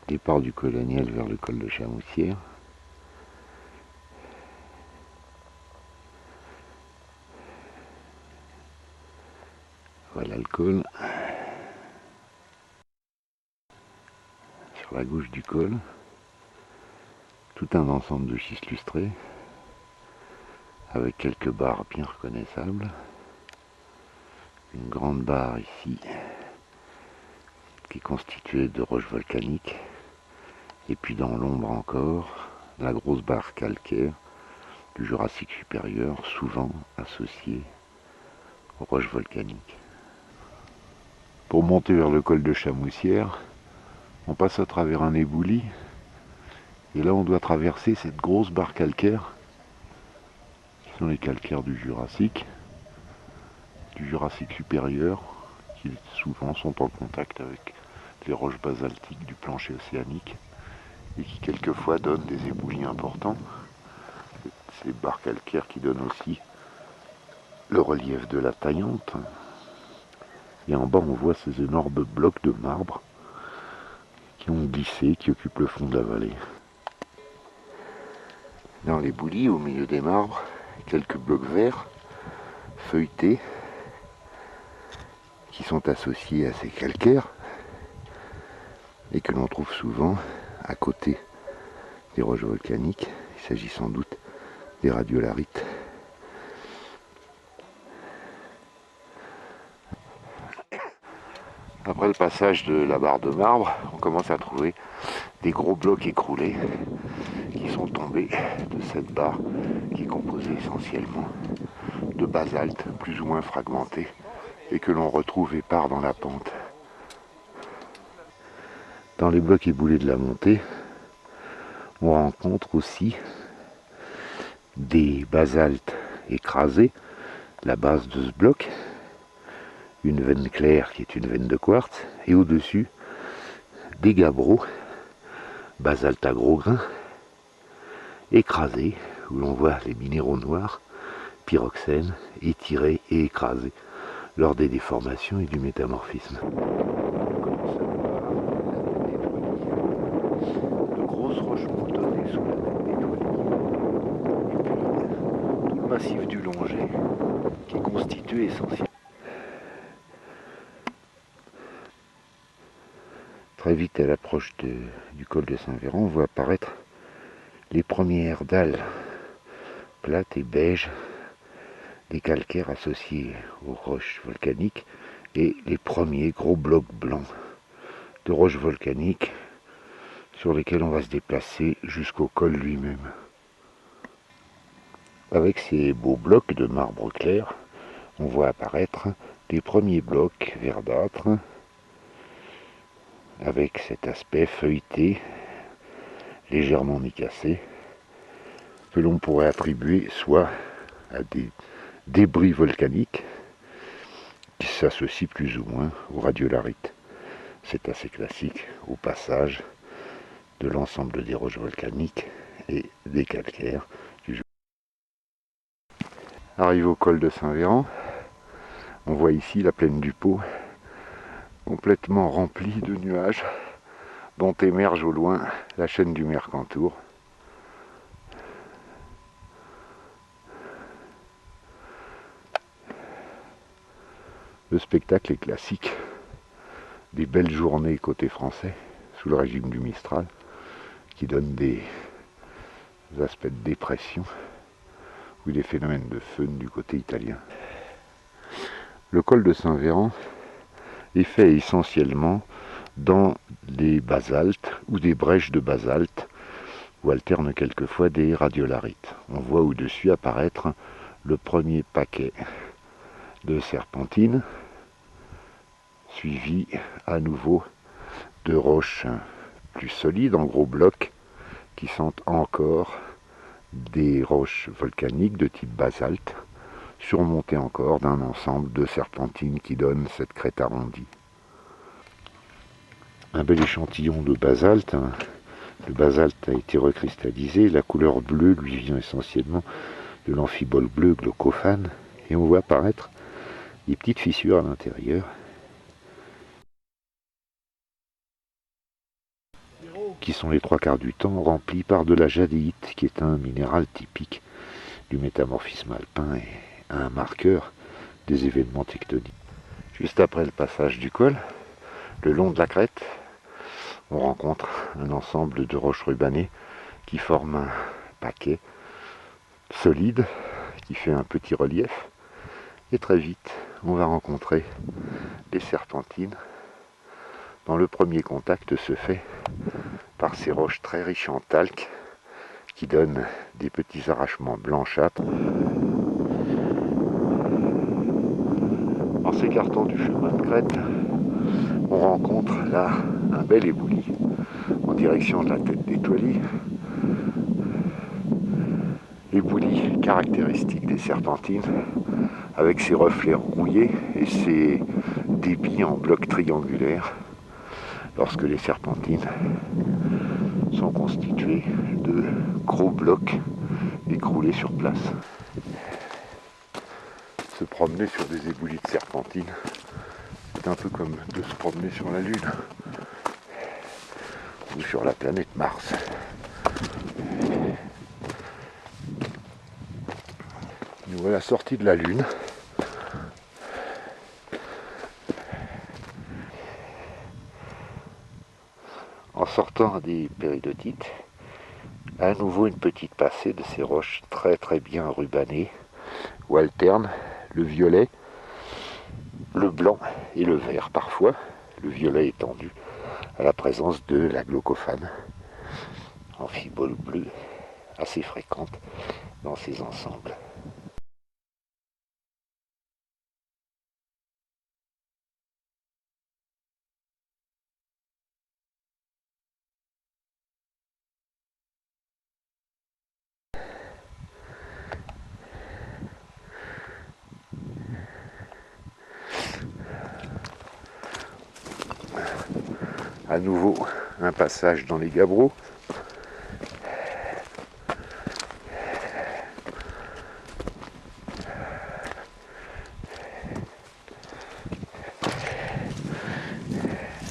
Départ du Colonial vers le col de Chamoussière. Voilà le col. Sur la gauche du col, tout un ensemble de schiste lustré, avec quelques barres bien reconnaissables. Une grande barre ici, qui est constituée de roches volcaniques. Et puis dans l'ombre encore, la grosse barre calcaire du Jurassique supérieur, souvent associée aux roches volcaniques. Pour monter vers le col de Chamoussière, on passe à travers un éboulis, et là on doit traverser cette grosse barre calcaire, qui sont les calcaires du Jurassique supérieur, qui souvent sont en contact avec les roches basaltiques du plancher océanique, et qui quelquefois donnent des éboulis importants. Ces barres calcaires qui donnent aussi le relief de la taillante. Et en bas on voit ces énormes blocs de marbre qui ont glissé, qui occupent le fond de la vallée. Dans les boulis, au milieu des marbres, quelques blocs verts, feuilletés, qui sont associés à ces calcaires, et que l'on trouve souvent à côté des roches volcaniques. Il s'agit sans doute des radiolarites. Après le passage de la barre de marbre, on commence à trouver des gros blocs écroulés qui sont tombés de cette barre qui est composée essentiellement de basalte plus ou moins fragmenté et que l'on retrouve épars dans la pente. Dans les blocs éboulés de la montée, on rencontre aussi des basaltes écrasés, la base de ce bloc, une veine claire qui est une veine de quartz, et au-dessus des gabbros, basalte à gros grains, écrasés, où l'on voit les minéraux noirs, pyroxène, étirés et écrasés lors des déformations et du métamorphisme. On commence à voir de grosses roches moutonnées sous la nappe étoilée, et puis tout le massif du Longet qui est constitué essentiellement. Très vite à l'approche du col de Saint-Véran, on voit apparaître les premières dalles plates et beiges des calcaires associés aux roches volcaniques et les premiers gros blocs blancs de roches volcaniques sur lesquels on va se déplacer jusqu'au col lui-même. Avec ces beaux blocs de marbre clair, on voit apparaître les premiers blocs verdâtres avec cet aspect feuilleté, légèrement nicacé, que l'on pourrait attribuer soit à des débris volcaniques qui s'associent plus ou moins aux radiolarites. C'est assez classique au passage de l'ensemble des roches volcaniques et des calcaires du jeu. Arrivé au col de Saint-Véran, on voit ici la plaine du Pô, complètement remplie de nuages, dont émerge au loin la chaîne du Mercantour. Le spectacle est classique, des belles journées côté français, sous le régime du Mistral, qui donne des aspects de dépression, ou des phénomènes de faune du côté italien. Le col de Saint-Véran est fait essentiellement dans des basaltes ou des brèches de basalte où alternent quelquefois des radiolarites. On voit au-dessus apparaître le premier paquet de serpentines, suivi à nouveau de roches plus solides en gros blocs qui sont encore des roches volcaniques de type basalte, surmontées encore d'un ensemble de serpentines qui donnent cette crête arrondie. Un bel échantillon de basalte. Le basalte a été recristallisé, la couleur bleue lui vient essentiellement de l'amphibole bleu glaucophane, et on voit apparaître des petites fissures à l'intérieur. qui sont les 3/4 du temps remplis par de la jadéite, qui est un minéral typique du métamorphisme alpin et un marqueur des événements tectoniques. Juste après le passage du col, le long de la crête, on rencontre un ensemble de roches rubanées qui forment un paquet solide qui fait un petit relief. Et très vite, on va rencontrer des serpentines dont le premier contact se fait par ces roches très riches en talc qui donnent des petits arrachements blanchâtres. En s'écartant du chemin de crête, on rencontre là un bel éboulis en direction de la tête d'Étoile. Éboulis caractéristique des serpentines, avec ses reflets rouillés et ses débits en blocs triangulaires, lorsque les serpentines sont constituées de gros blocs écroulés sur place. Se promener sur des éboulis de serpentines, c'est un peu comme de se promener sur la Lune ou sur la planète Mars. Nous voilà sortis de la Lune. En sortant des péridotites, à nouveau une petite passée de ces roches très très bien rubanées, où alternent le violet, le blanc et le vert parfois, le violet étant dû à la présence de la glaucophane, amphibole bleue, assez fréquente dans ces ensembles. À nouveau un passage dans les gabbros.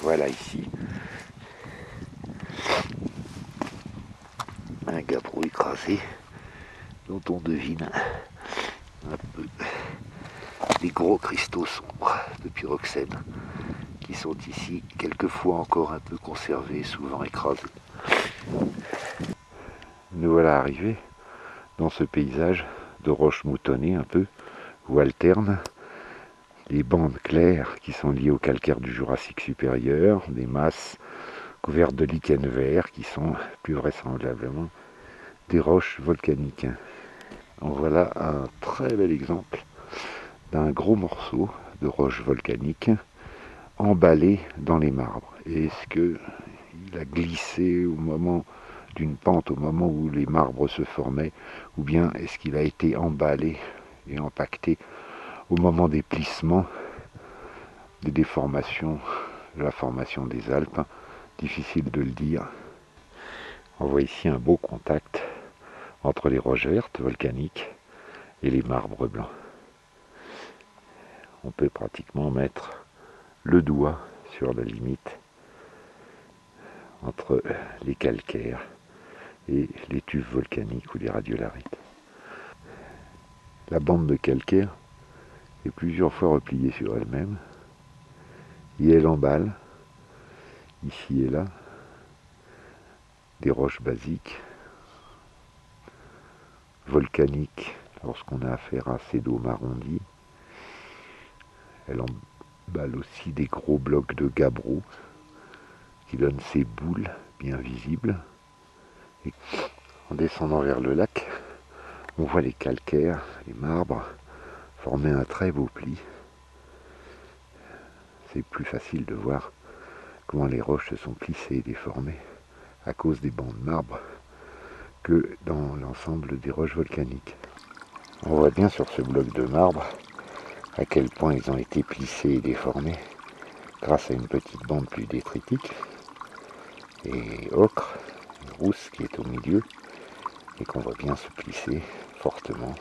Voilà ici un gabbro écrasé dont on devine un peu des gros cristaux sombres de pyroxène qui sont ici quelquefois encore un peu conservés, souvent écrasés. Nous voilà arrivés dans ce paysage de roches moutonnées un peu, où alternent les bandes claires qui sont liées au calcaire du Jurassique supérieur, des masses couvertes de lichen vert qui sont plus vraisemblablement des roches volcaniques. En voilà un très bel exemple d'un gros morceau de roche volcanique emballé dans les marbres. Est-ce qu'il a glissé au moment d'une pente, au moment où les marbres se formaient, ou bien est-ce qu'il a été emballé et empaqueté au moment des plissements, des déformations, de la formation des Alpes? Difficile de le dire. On voit ici un beau contact entre les roches vertes volcaniques et les marbres blancs. On peut pratiquement mettre le doigt sur la limite entre les calcaires et les tuffes volcaniques ou les radiolarites. La bande de calcaire est plusieurs fois repliée sur elle-même et elle emballe, ici et là, des roches basiques, volcaniques, lorsqu'on a affaire à ces dômes arrondis. Elle emballe aussi des gros blocs de gabbro qui donnent ces boules bien visibles. Et en descendant vers le lac, on voit les calcaires, les marbres, former un très beau pli. C'est plus facile de voir comment les roches se sont plissées et déformées à cause des bancs de marbre que dans l'ensemble des roches volcaniques. On voit bien sur ce bloc de marbre à quel point ils ont été plissés et déformés grâce à une petite bande plus détritique et ocre, rousse qui est au milieu et qu'on voit bien se plisser fortement.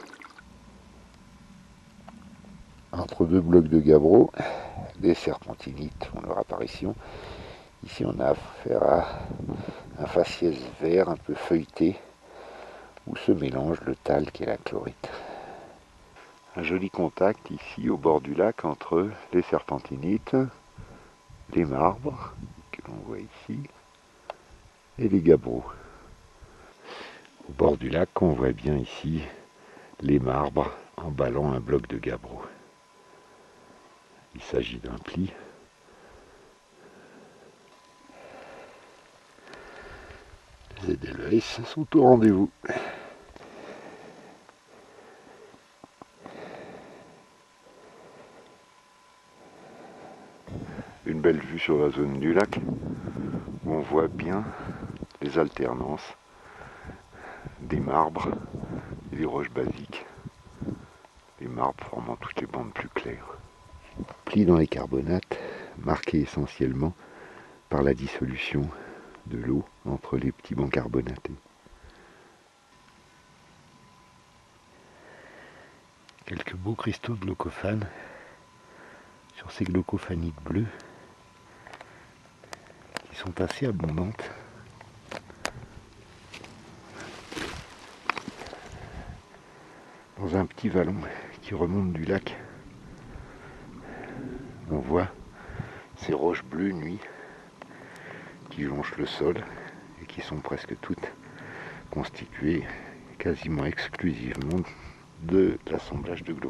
Entre deux blocs de gabbro, des serpentinites font leur apparition. Ici on a affaire à un faciès vert un peu feuilleté où se mélange le talc et la chlorite. Un joli contact ici au bord du lac entre les serpentinites, les marbres que l'on voit ici et les gabbros. Au bord du lac, on voit bien ici les marbres emballant un bloc de gabbro. Il s'agit d'un pli. Les Edelweiss sont au rendez-vous. Une belle vue sur la zone du lac où on voit bien les alternances des marbres et des roches basiques. Les marbres formant toutes les bandes plus claires. Plis dans les carbonates, marqués essentiellement par la dissolution de l'eau entre les petits bancs carbonatés. Quelques beaux cristaux de glaucophane sur ces glaucophanites bleues qui sont assez abondantes. Dans un petit vallon qui remonte du lac, on voit ces roches bleues nuit qui jonchent le sol et qui sont presque toutes constituées quasiment exclusivement de l'assemblage de glaucophane.